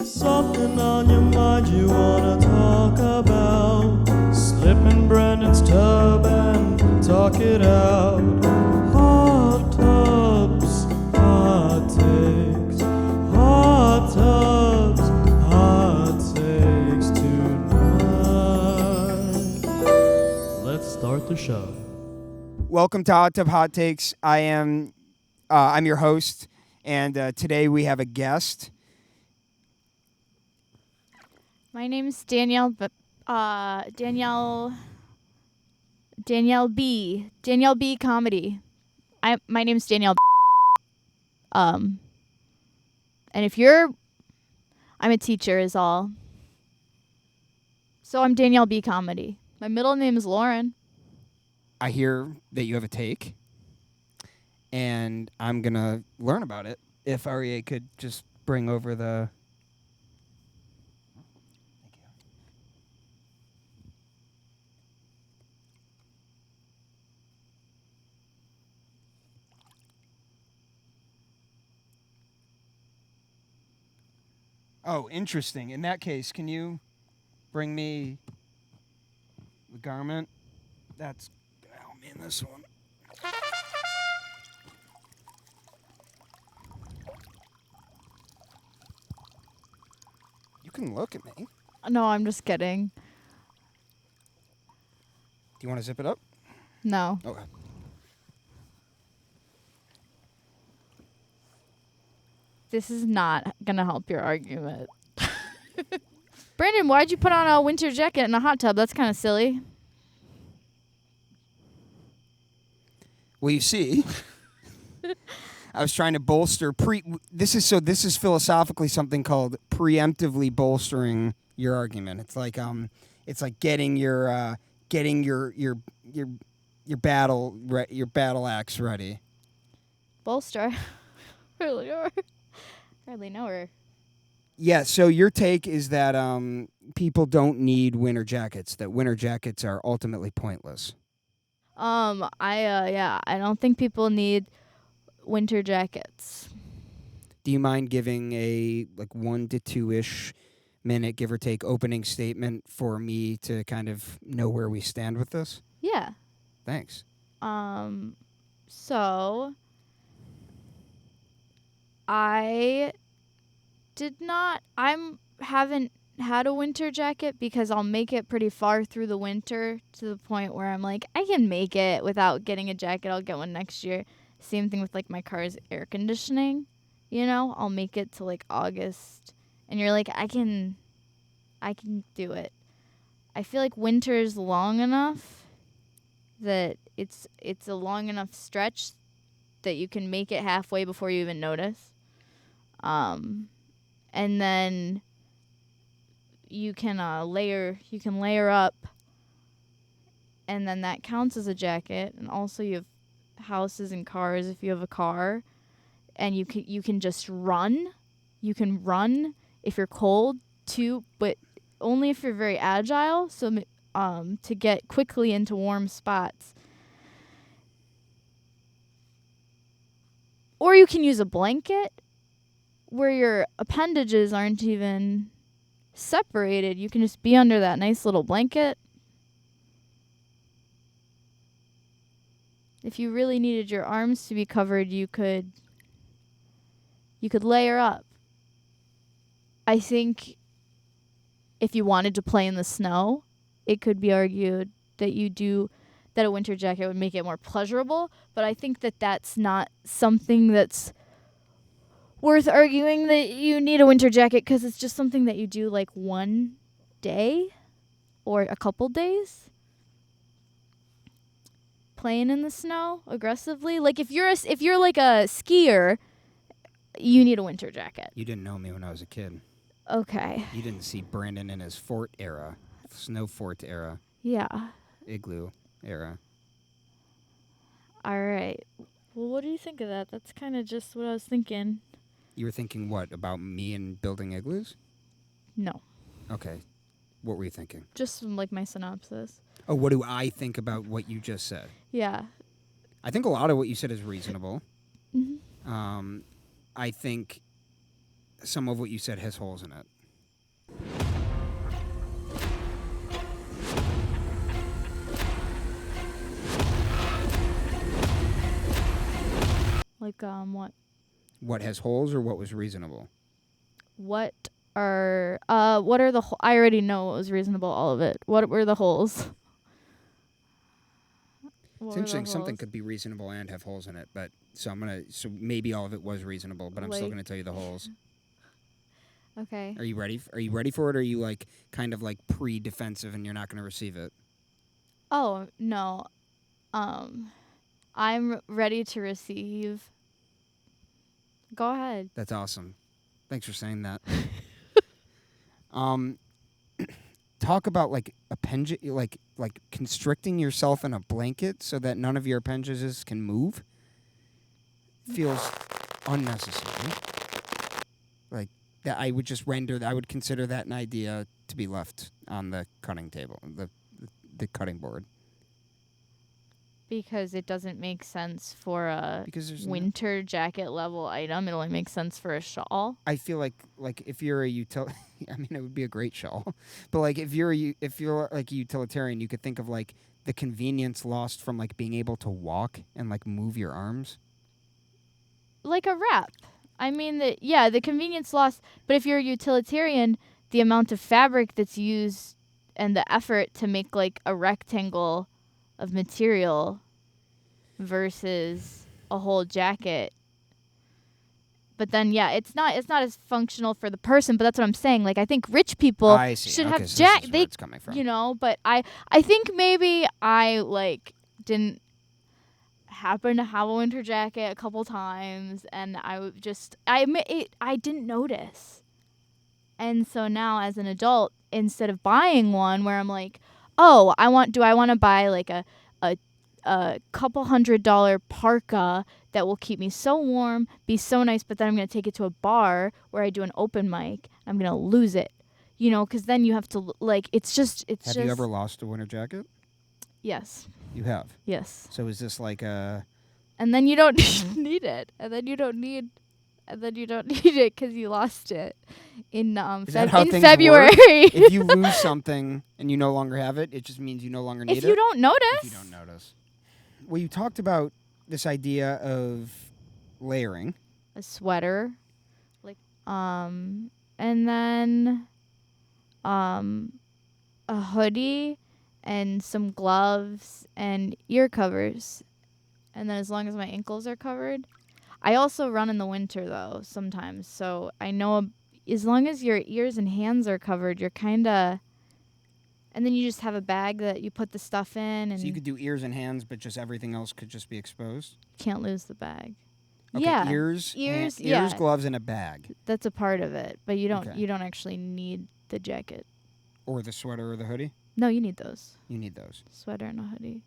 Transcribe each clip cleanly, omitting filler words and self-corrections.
Something on your mind you wanna talk about. Slip in Brandon's tub and talk it out. Hot tubs, hot takes. Hot tubs, hot takes tonight. Let's start the show. Welcome to Hot Tub Hot Takes. I'm your host, and today we have a guest. My name's Danielle, but Danielle B comedy. My name's Danielle. And I'm a teacher is all. So I'm Danielle B comedy. My middle name is Lauren. I hear that you have a take, and I'm going to learn about it. If REA could just bring over the... Thank you. Oh, interesting. In that case, can you bring me the garment? That's going to help me in this one. You can look at me. Do No, I'm just kidding. you want to zip it up? No. Okay. This is not going to help your argument. Brandon, why'd you put on a winter jacket in a hot tub? That's kind of silly. Well, you see, I was trying to bolster This is philosophically something called preemptively bolstering your argument. It's like getting your battle axe ready. Bolster. Really? Hardly know her. Yeah. So your take is that people don't need winter jackets. That winter jackets are ultimately pointless. I don't think people need winter jackets. Do you mind giving a 1 to 2-ish minute, give or take, opening statement for me to kind of know where we stand with this? Yeah. Thanks. So I haven't had a winter jacket because I'll make it pretty far through the winter to the point where I'm like, I can make it without getting a jacket. I'll get one next year. Same thing with like my car's air conditioning. You know, I'll make it to like August and you're like, I can do it. I feel like winter's long enough that it's a long enough stretch that you can make it halfway before you even notice. And then you can layer up, and then that counts as a jacket. And also you have houses and cars if you have a car, and you can just run. You can run if you're cold too, but only if you're very agile. So to get quickly into warm spots. Or you can use a blanket where your appendages aren't even separated. You can just be under that nice little blanket. If you really needed your arms to be covered, you could layer up. I think if you wanted to play in the snow, it could be argued that a winter jacket would make it more pleasurable, but I think that that's not something that's worth arguing that you need a winter jacket because it's just something that you do like one day or a couple days. Playing in the snow aggressively. Like if you're like a skier, you need a winter jacket. You didn't know me when I was a kid. Okay. You didn't see Brandon in his fort era, snow fort era, Yeah. igloo era. All right. Well, what do you think of that? That's kind of just what I was thinking. You were thinking what, about me and building igloos? No. Okay. What were you thinking? Just like my synopsis. Oh, what do I think about what you just said? Yeah. I think a lot of what you said is reasonable. Mm-hmm. I think some of what you said has holes in it. Like what? What has holes or what was reasonable? What are the I already know what was reasonable, all of it. What were the holes? What It's were the interesting. Something holes? could be reasonable and have holes in it, but so maybe all of it was reasonable, but I'm still Like- gonna tell you the holes. Okay. Are you ready? Are you ready for it? Or are you like kind of like pre-defensive and you're not gonna receive it? Oh, no. I'm ready to receive. Go ahead. That's awesome. Thanks for saying that. Talk about like like constricting yourself in a blanket so that none of your appendages can move. Feels unnecessary. Like that, I would consider that an idea to be left on the cutting table, the cutting board. Because it doesn't make sense for a Because there's winter jacket level item. It only makes sense for a shawl. I feel like if you're a I mean, it would be a great shawl, but like if you're like a utilitarian, you could think of like the convenience lost from like being able to walk and like move your arms. Like a wrap. I mean, the convenience loss. But if you're a utilitarian, the amount of fabric that's used and the effort to make like a rectangle of material versus a whole jacket. But then, it's not as functional for the person. But that's what I'm saying. Like, I think rich people I see. should Okay, have so this is where they, it's coming from. But I think maybe I like didn't happen to have a winter jacket a couple times, and I didn't notice. And so now, as an adult, instead of buying one, where I'm like, oh, do I want to buy like a couple $100 parka that will keep me so warm, be so nice, but then I'm going to take it to a bar where I do an open mic. I'm going to lose it, because then you have to, like, Have you ever lost a winter jacket? Yes. You have. Yes. So is this like a? And then you don't need it. And then you don't need it because you lost it in Is that how things February. work? If you lose something and you no longer have it, it just means you no longer need it. If you don't notice. If you don't notice. Well, you talked about this idea of layering. A sweater, and then a hoodie and some gloves and ear covers, and then as long as my ankles are covered. I also run in the winter though sometimes, so I know as long as your ears and hands are covered, you're kind of. And then you just have a bag that you put the stuff in, and So you could do ears and hands, but just everything else could just be exposed. can't lose the bag. Okay, Yeah, ears, yeah. gloves, and a bag, That's a part of it, but you don't. Okay. You don't actually need the jacket. or the sweater or the hoodie. No, you need those. You need those. Sweater and a hoodie.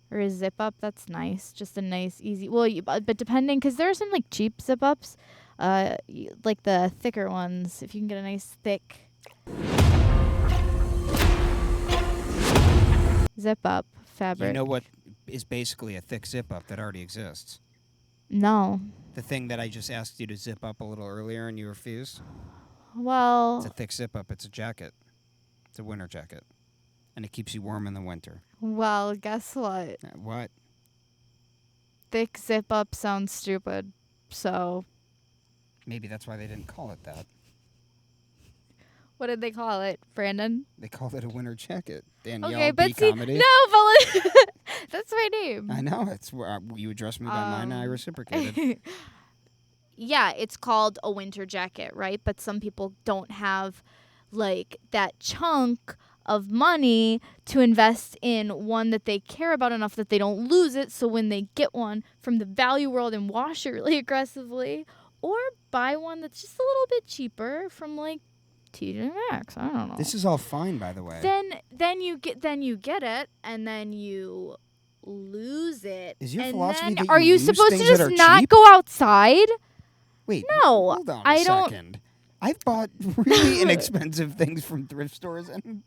Or a zip up, that's nice. Just a nice, easy. Well, but depending, because there are some like cheap zip ups, like the thicker ones. If you can get a nice thick zip up fabric. You know what is basically a thick zip up that already exists? No. The thing that I just asked you to zip up a little earlier and you refused? Well. It's a thick zip up. It's a jacket. It's a winter jacket. And it keeps you warm in the winter. Well, guess what? What? Thick zip up sounds stupid. So. Maybe that's why they didn't call it that. What did they call it, Brandon? They called it a winter jacket. Danielle, Okay, but B comedy. but that's my name. I know. It's you addressed me by mine, and I reciprocated. Yeah, it's called a winter jacket, right? But some people don't have like that chunk of money to invest in one that they care about enough that they don't lose it. So when they get one from the value world and wash it really aggressively, or buy one that's just a little bit cheaper from like TJ Maxx, I don't know. This is all fine, by the way. Then you get it, and then you lose it. Is your and philosophy then that are you you lose supposed to things that just are not cheap? go outside? Wait, No, hold on a I don't- second. I've bought really inexpensive things from thrift stores and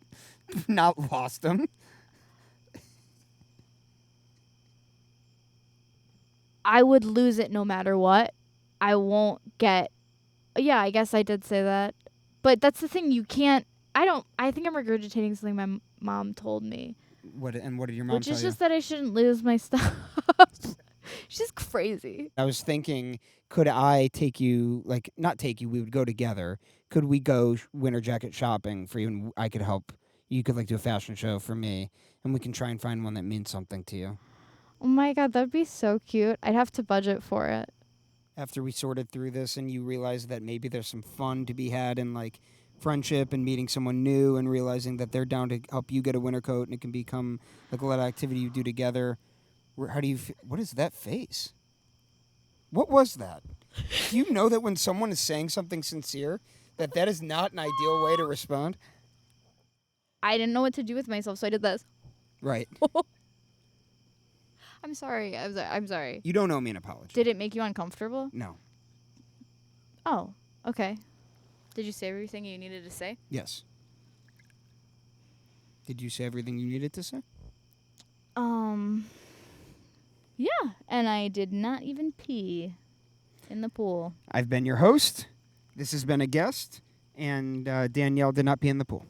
not lost them. I would lose it no matter what. I won't get. Yeah, I guess I did say that. But that's the thing. You can't. I think I'm regurgitating something my mom told me. What did your mom Which tell is you? just that I shouldn't lose my stuff. She's crazy. I was thinking, could I take you, like, not take you, we would go together. Could we go winter jacket shopping for you and I could help? You could, like, do a fashion show for me and we can try and find one that means something to you. Oh my god, that'd be so cute. I'd have to budget for it. After we sorted through this and you realize that maybe there's some fun to be had in, like, friendship and meeting someone new and realizing that they're down to help you get a winter coat and it can become, like, a little activity you do together. How do you what is that face? What was that? Do you know that when someone is saying something sincere, that is not an ideal way to respond? I didn't know what to do with myself, so I did this. Right. I'm sorry. I'm sorry. You don't owe me an apology. Did it make you uncomfortable? No. Oh, okay. Did you say everything you needed to say? Yes. Did you say everything you needed to say? Yeah, and I did not even pee in the pool. I've been your host. This has been a guest, and Danielle did not pee in the pool.